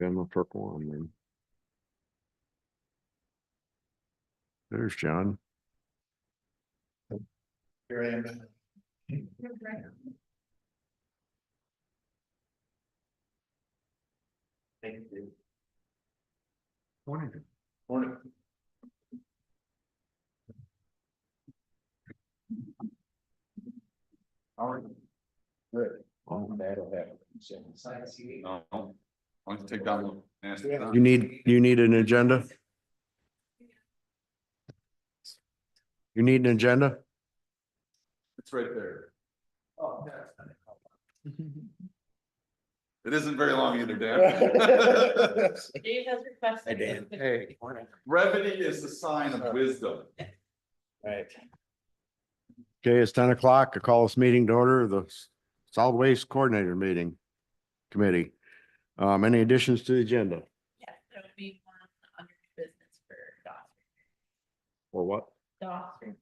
Then we'll circle on then. There's John. Here I am. Thank you. Morning. Morning. All right. Good. Oh. That'll happen. No. Why don't you take down the nasty stuff? You need an agenda? You need an agenda? It's right there. Oh, It isn't very long either, Dan. Dave has requested. Hey, Dan. Hey. Brevity is the sign of wisdom. Right. Okay, it's 10 o'clock. I call this meeting to order, the solid waste coordinator meeting committee. Any additions to the agenda Yes, there would be one under business for DOS. or what? DOS.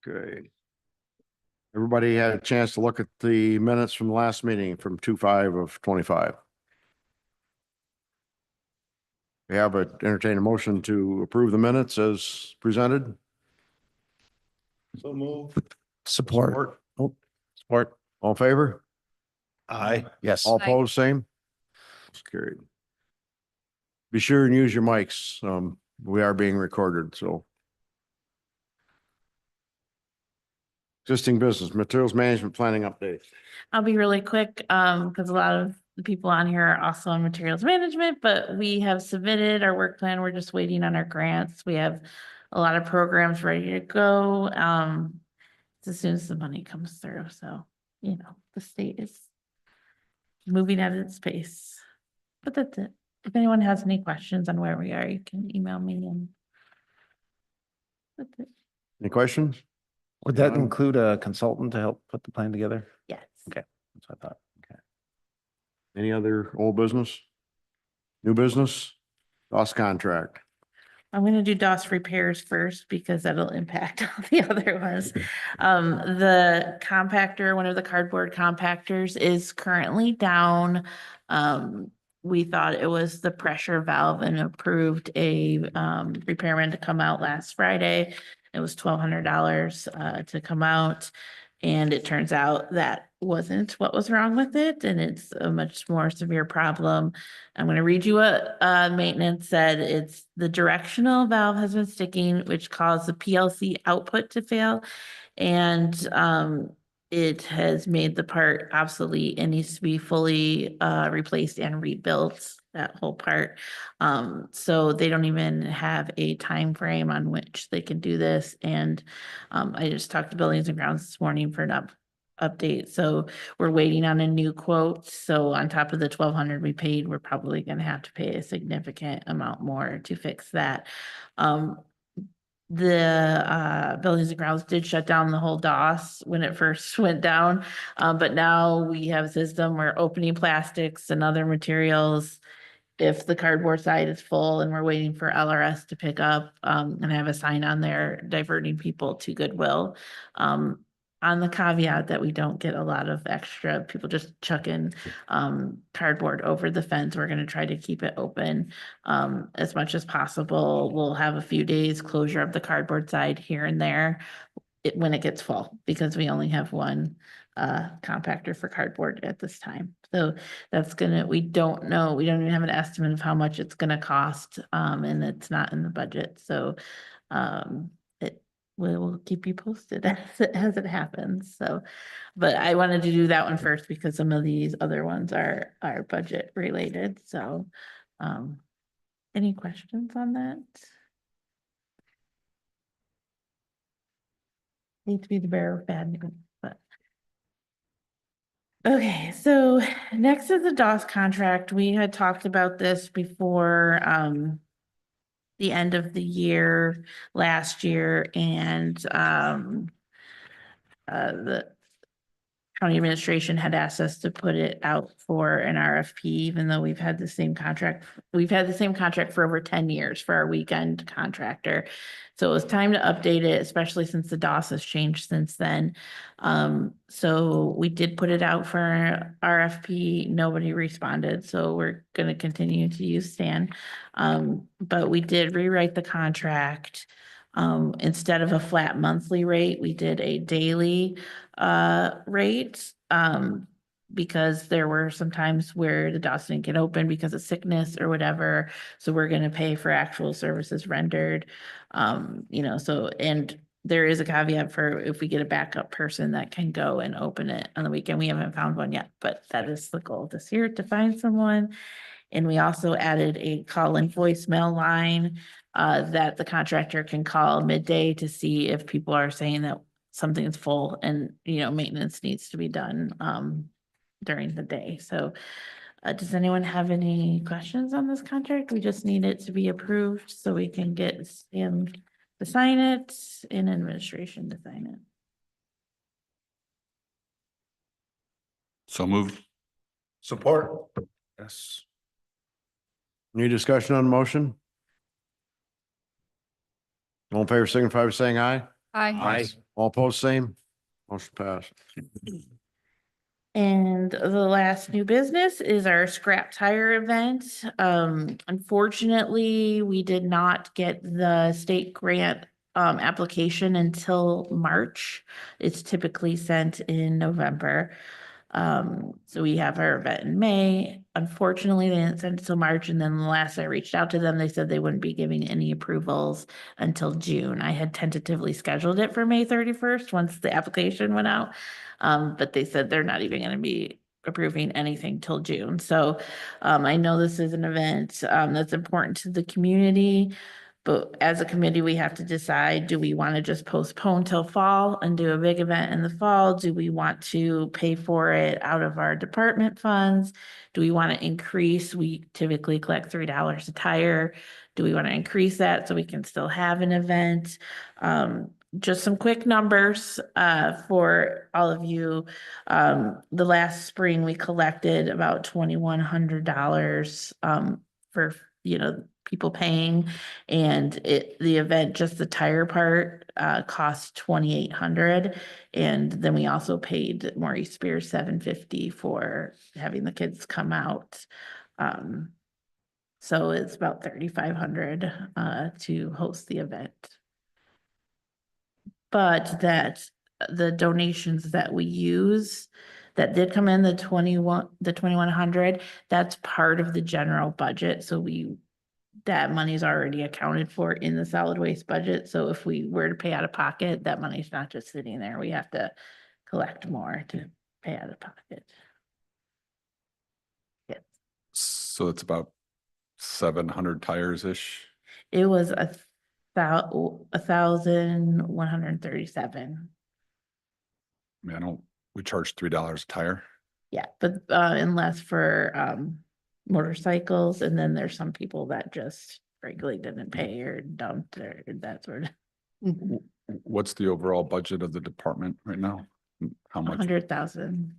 Okay. Everybody had a chance to look at the minutes from the last meeting from 2/5/25. We have a entertain a motion to approve the minutes as presented. So move. Support. Support. All in favor? Aye. Yes. All opposed, same? It's carried. Be sure and use your mics. We are being recorded, so. Existing business, materials management planning update. I'll be really quick, because a lot of the people on here are also on materials management, but we have submitted our work plan. We're just waiting on our grants. We have a lot of programs ready to go. As soon as the money comes through. So, the state is moving at its pace. But that's it. If anyone has any questions on where we are, you can email me and that's it. Any questions? Would that None. include a consultant to help put the plan together? Yes. Okay. That's what I thought. Okay. Any other old business? New business? Lost contract. I'm gonna do DOS repairs first because that'll impact all the other ones. The compactor, one of the cardboard compactors is currently down. We thought it was the pressure valve and approved a repairman to come out last Friday. It was $1,200 to come out. And it turns out that wasn't what was wrong with it, and it's a much more severe problem. I'm going to read you what maintenance said. It's the directional valve has been sticking, which caused the PLC output to fail. And it has made the part obsolete and needs to be fully replaced and rebuilt, that whole part. So they don't even have a time frame on which they can do this. And I just talked to Buildings and Grounds this morning for an update. So we're waiting on a new quote. So on top of the 1,200 we paid, we're probably going to have to pay a significant amount more to fix that. The Buildings and Grounds did shut down the whole DOS when it first went down. But now we have a system, we're opening plastics and other materials. If the cardboard side is full and we're waiting for LRS to pick up, and have a sign on there diverting people to Goodwill. On the caveat that we don't get a lot of extra people just chucking cardboard over the fence, we're gonna try to keep it open as much as possible. We'll have a few days closure of the cardboard side here and there when it gets full, because we only have one compactor for cardboard at this time. So that's we don't know, we don't even have an estimate of how much it's gonna cost, and it's not in the budget. So we will keep you posted as it happens. So, but I wanted to do that one first because some of these other ones are budget related. So, any questions on that? Need to be the bearer of bad news, but. Okay, so next is the DOS contract. We had talked about this before, the end of the year, last year, and the county administration had asked us to put it out for an RFP, even though we've had the same contract. We've had the same contract for over 10 years for our weekend contractor. So it was time to update it, especially since the DOS has changed since then. So we did put it out for RFP. Nobody responded, so we're gonna continue to use Stan. But we did rewrite the contract. Instead of a flat monthly rate, we did a daily rate. Because there were some times where the DOS didn't get open because of sickness or whatever. So we're gonna pay for actual services rendered. So, and there is a caveat for if we get a backup person that can go and open it on the weekend. We haven't found one yet, but that is the goal this year, to find someone. And we also added a call-in voicemail line that the contractor can call midday to see if people are saying that something is full and, maintenance needs to be done during the day. So does anyone have any questions on this contract? We just need it to be approved so we can get Sam to sign it and administration to sign it. So moved. Support. Yes. Any discussion on the motion? All in favor, signify by saying aye. Aye. All opposed, same. Motion passed. And the last new business is our scrap tire event. Unfortunately, we did not get the state grant application until March. It's typically sent in November. So we have our event in May. Unfortunately, they didn't send it till March, and then the last I reached out to them, they said they wouldn't be giving any approvals until June. I had tentatively scheduled it for May 31st once the application went out. But they said they're not even gonna be approving anything till June. So I know this is an event that's important to the community. But as a committee, we have to decide, do we want to just postpone till fall and do a big event in the fall? Do we want to pay for it out of our department funds? Do we want to increase? We typically collect $3 a tire. Do we want to increase that so we can still have an event? Just some quick numbers for all of you. The last spring, we collected about $2,100 for, people paying, and the event, just the tire part, cost $2,800. And then we also paid Maurice Spears $750 for having the kids come out. So it's about $3,500 to host the event. But the donations that we use that did come in, the 2,100, that's part of the general budget. So that money is already accounted for in the solid waste budget. So if we were to pay out of pocket, that money's not just sitting there. We have to collect more to pay out of pocket. Yes, So it's about 700 tires-ish. it was 1,137. I mean, we charge $3 a tire. Yeah, but unless for motorcycles, and then there's some people that just regularly didn't pay or dumped or that sort of. What's the overall budget of the department right now? How much? 100,000.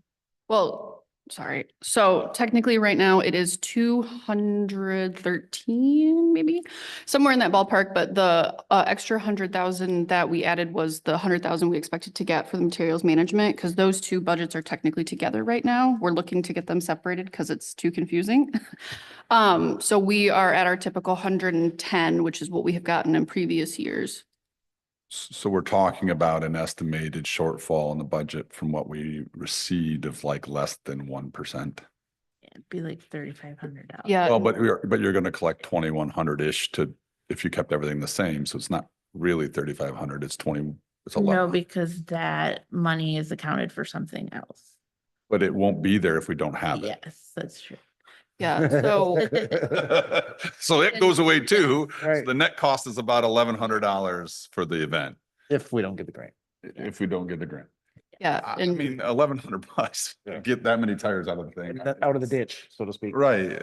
Well, sorry. So technically right now it is 213, maybe somewhere in that ballpark. But the extra 100,000 that we added was the 100,000 we expected to get for the materials management, because those two budgets are technically together right now. We're looking to get them separated because it's too confusing. So we are at our typical 110, which is what we have gotten in previous years. So we're talking about an estimated shortfall in the budget from what we received of like less than 1%. It'd be like $3,500. Yeah. Well, but you're going to collect 2,100-ish if you kept everything the same. So it's not really 3,500. It's 20. It's a lot. No, because that money is accounted for something else. But it won't be there if we don't have it. Yes, that's true. Yeah. So So it goes away too. So Right. the net cost is about $1,100 for the event If we don't get the grant. if we don't get the grant. yeah. I And mean, $1,100 get that many tires out of the thing. Out of the ditch, so to speak. Right.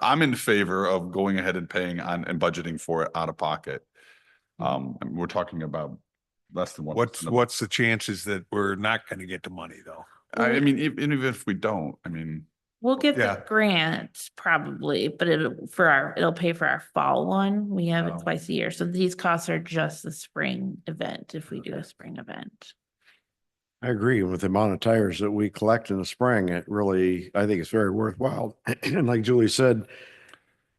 I'm in favor of going ahead and paying on and budgeting for it out of pocket. And we're talking about less than 1%. What's the chances that we're not gonna get the money though? I mean, even if we don't, I mean, We'll get the Yeah. grant probably, but it'll pay for our fall one. We have it Oh. twice a year. So these costs are just the spring event if we do a spring event. I agree with the amount of tires that we collect in the spring. It really, I think it's very worthwhile. And like Julie said,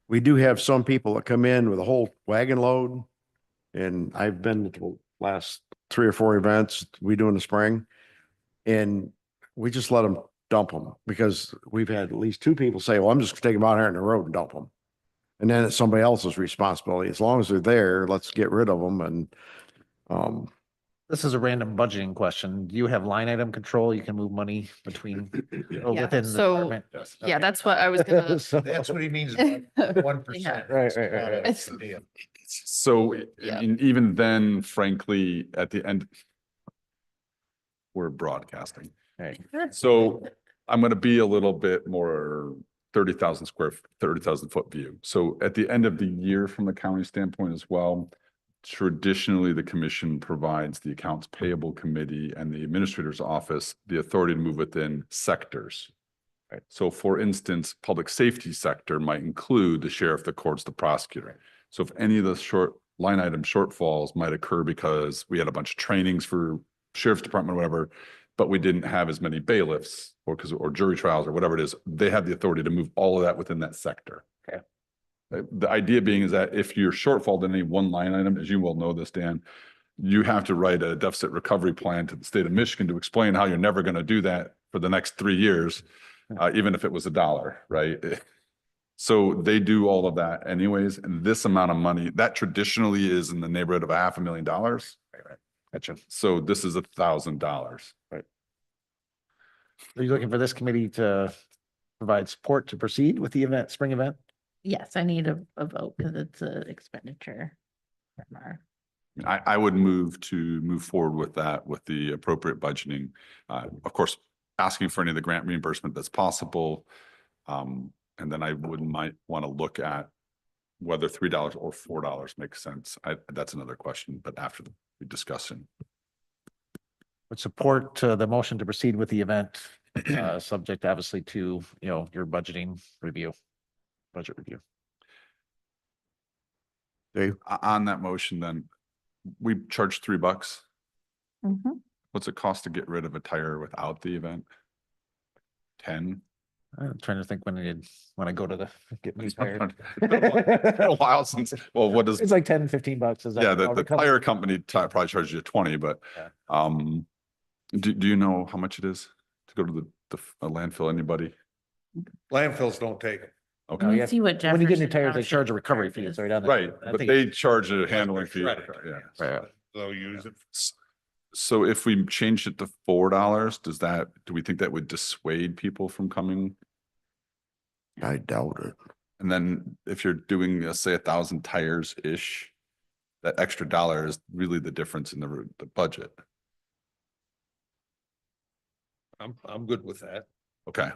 we do have some people that come in with a whole wagon load. And I've been to the last 3 or 4 events we do in the spring. And we just let them dump them because we've had at least 2 people say, well, I'm just gonna take them out here on the road and dump them. And then it's somebody else's responsibility. As long as they're there, let's get rid of them. And, This is a random budgeting question. Do you have line item control? You can move money between or Yeah, within the so- department? Yeah, that's what I was gonna. So- That's what he means, 1%. Right. It's- so Yeah. I mean, even then, frankly, at the end, we're broadcasting. Right. So I'm going to be a little bit more 30,000 foot view. So at the end of the year, from the county standpoint as well, traditionally, the commission provides the accounts payable committee and the administrator's office the authority to move within sectors. Right. So for instance, public safety sector might include the sheriff, the courts, the prosecutor. So if any of the short line item shortfalls might occur because we had a bunch of trainings for sheriff's department, or whatever, but we didn't have as many bailiffs or jury trials or whatever it is, they have the authority to move all of that within that sector. Okay. The idea being is that if you're shortfall in any one line item, as you well know this, Dan, you have to write a deficit recovery plan to the state of Michigan to explain how you're never going to do that for the next 3 years, even if it was $1, right? So they do all of that anyways, and this amount of money, that traditionally is in the neighborhood of $500,000. Right. Gotcha. So this is $1,000. Are you looking for this committee to provide support to proceed with the event, spring event? Yes, I need a vote because it's an expenditure. from our- I would move forward with that with the appropriate budgeting. Of course, asking for any of the grant reimbursement that's possible. And then I might want to look at whether $3 or $4 makes sense. That's another question, but after the discussion. Would support the motion to proceed with the event, subject obviously to, your budgeting review, budget review. Dave, On that motion, then we charge $3. Mhm. What's it cost to get rid of a tire without the event? 10? I'm trying to think when I go to get new tires. It's been a while since, well, what does, It's like 10, $15. Is that yeah, the all it comes? tire company probably charges you 20, but, Yeah. do you know how much it is to go to the landfill, anybody? Landfills don't take it. Okay, Let me yeah. see what When you get new Jefferson tires, they Township charge a recovery fee. charges. It's right on there. right, I but think they charge a handling fee, Credit yeah. card, Right. They'll use it. So if we changed it to $4, do we think that would dissuade people from coming? I doubt it. And then if you're doing, let's say 1,000 tires-ish, that extra dollar is really the difference in the budget. I'm good with that. Okay.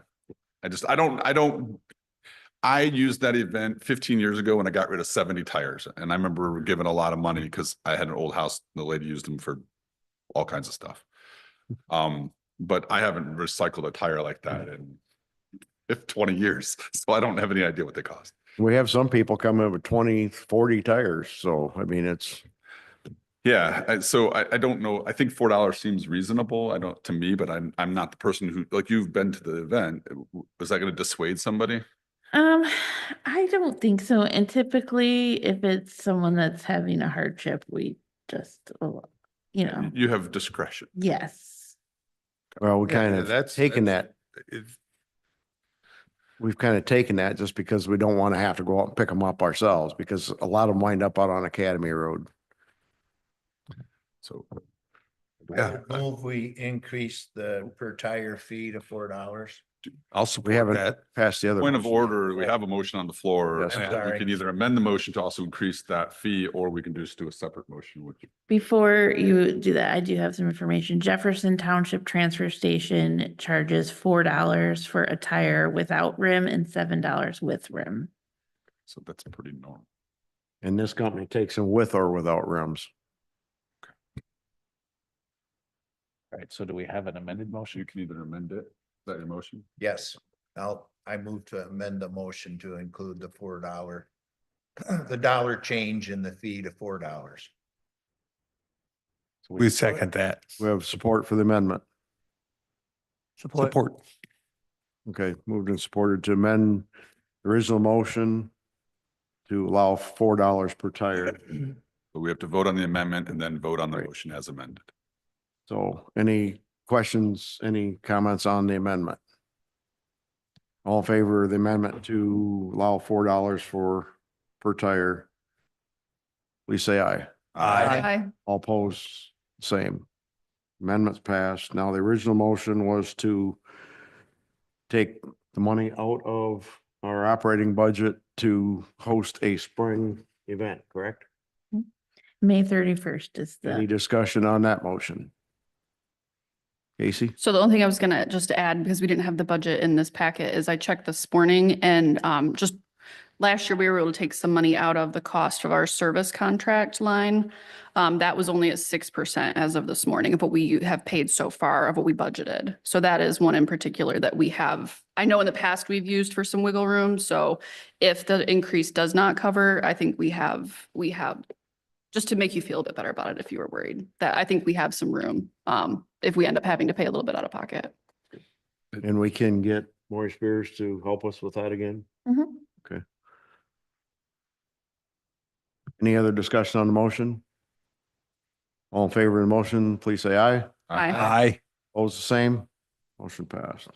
I used that event 15 years ago when I got rid of 70 tires. And I remember giving a lot of money because I had an old house. And the lady used them for all kinds of stuff. But I haven't recycled a tire like that in 20 years. So I don't have any idea what they cost. We have some people come in with 20, 40 tires. So, I mean, it's, Yeah, so I don't know. I think $4 seems reasonable. To me, but I'm not the person who, like, you've been to the event. Was that going to dissuade somebody? I don't think so. And typically, if it's someone that's having a hardship, we just, You have discretion. yes. well, we Yeah, kind of taken that. We've kind of taken that just because we don't want to have to go out and pick them up ourselves because a lot of them wind up out on Academy Road. So Yeah. Move we increase the per tire fee to $4. I'll We support haven't that. passed the other. Point of motion. order, we have a motion on the floor. Yes. and Sorry. We can either amend the motion to also increase that fee, or we can just do a separate motion, which Before you do that, I do have some information. Jefferson Township Transfer Station charges $4 for a tire without rim and $7 with rim. so that's pretty normal. And this company takes them with or without rims. right, so do we have an amended You motion? can either amend it. Is that your motion? Yes, I move to amend the motion to include the $4, the dollar change in the fee to $4. So We second that. We have support for the amendment. Support. Okay, moved and supported to amend the original motion to allow $4 per tire. But we have to vote on the amendment and then vote on the Right. motion as amended. So any questions, any comments on the amendment? All in favor of the amendment to allow $4 per tire? Please say aye. Aye. All opposed, same. Amendments passed. Now, the original motion was to take the money out of our operating budget to host a spring event, correct? May 31st is Any the, discussion on that motion? Casey? So the only thing I was gonna just add, because we didn't have the budget in this packet, is I checked this morning and just last year we were able to take some money out of the cost of our service contract line. That was only at 6% as of this morning of what we have paid so far of what we budgeted. So that is one in particular that we have. I know in the past we've used for some wiggle room. So if the increase does not cover, I think we have just to make you feel a bit better about it if you were worried, that I think we have some room if we end up having to pay a little bit out of pocket. And we can get Maury Spears to help us with that again? Mhm. Okay. Any other discussion on the motion? All in favor of the motion, please say aye. Aye. Aye. Opposed, the same. Motion passed.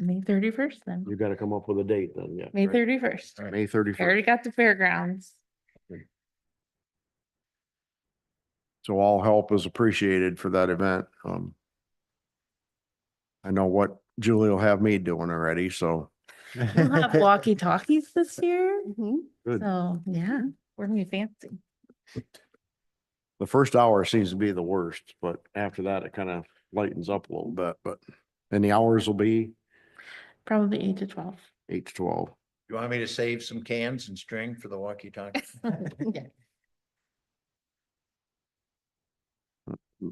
May 31st then, You got to come up with a date then, yeah. May right? 31st. May I 31st. already got the fairgrounds. So all help is appreciated for that event. I know what Julie will have me doing already, so We'll have walkie talkies this year. Mhm. good. So, yeah, we're gonna be fancy. The first hour seems to be the worst, but after that, it kind of lightens up a little bit, and the hours will be Probably 8 to 12. 8 to 12. You want me to save some cans and string for the walkie-talkie? Yeah.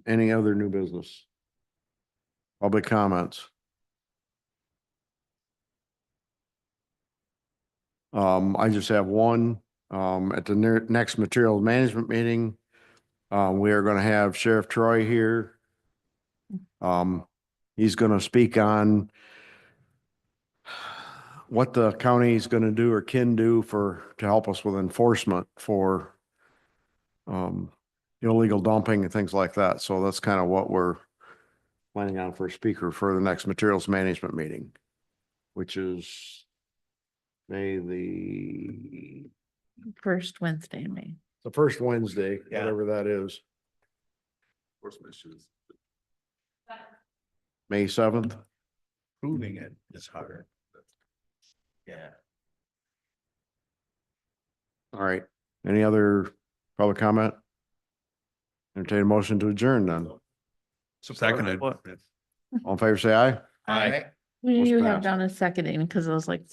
Any other new business? Public comments? I just have one, at the next materials management meeting. We are gonna have Sheriff Troy here. He's gonna speak on what the county is gonna do or can do to help us with enforcement for illegal dumping and things like that. So that's kind of what we're planning on for a speaker for the next materials management meeting, which is May First Wednesday in May. the first Wednesday, Yeah. whatever that is, Enforcement issues. May 7th. Proving it is hard. Yeah. All right. Any other public comment? Entertain a motion to adjourn then. Seconded. All in favor, say aye. Aye. Who do Motion you have passed. down as seconding? Because I was like